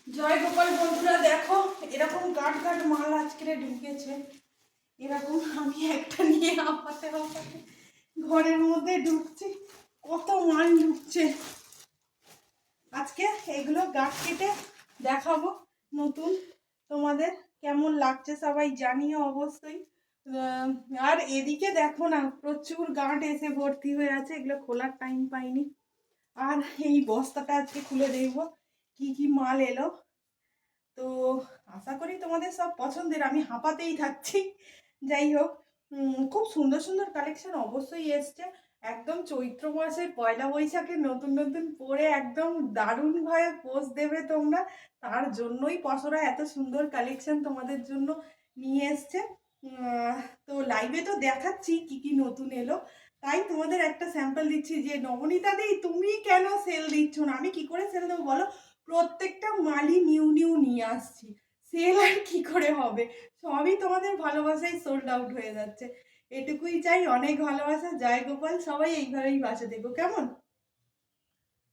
জয় গোপাল বন্ধুরা, দেখো এরকম কাট কাট মাল আজকে ঢুকেছে। এরকম আমি একটা নিয়ে হাঁপাতে হাঁপাতে ঘরের মধ্যে ঢুকছি, কত মাল ঢুকছে। আজকে এগুলো গাছ কেটে দেখাবো নতুন, তোমাদের কেমন লাগছে সবাই জানিও অবশ্যই। আর এদিকে দেখো না, প্রচুর গাঁট এসে ভর্তি হয়ে আছে, এগুলো খোলার টাইম পাইনি। আর এই বস্তাটা আজকে খুলে দেখবো কি কি মাল এলো। তো আশা করি তোমাদের সব পছন্দের, আমি হাঁপাতেই থাকছি। যাই হোক, খুব সুন্দর সুন্দর কালেকশন অবশ্যই এসছে। একদম চৈত্র মাসের পয়লা বৈশাখে নতুন নতুন পরে একদম দারুণভাবে পোজ দেবে তোমরা, তার জন্যই পসরা এত সুন্দর কালেকশন তোমাদের জন্য নিয়ে এসছে। তো লাইভে তো দেখাচ্ছি কি কি নতুন এলো, তাই তোমাদের একটা স্যাম্পল দিচ্ছি যে নবনীতা দি তুমি কেন সেল দিচ্ছ না। আমি কি করে সেল দেবো বলো, প্রত্যেকটা মালই নিউ নিউ নিয়ে আসছি, সেল আর কি করে হবে, সবই তোমাদের ভালোবাসায় সোল্ড আউট হয়ে যাচ্ছে। এটুকুই চাই, অনেক ভালোবাসা। জয় গোপাল, সবাই এইভাবেই বাঁচে দেখো কেমন।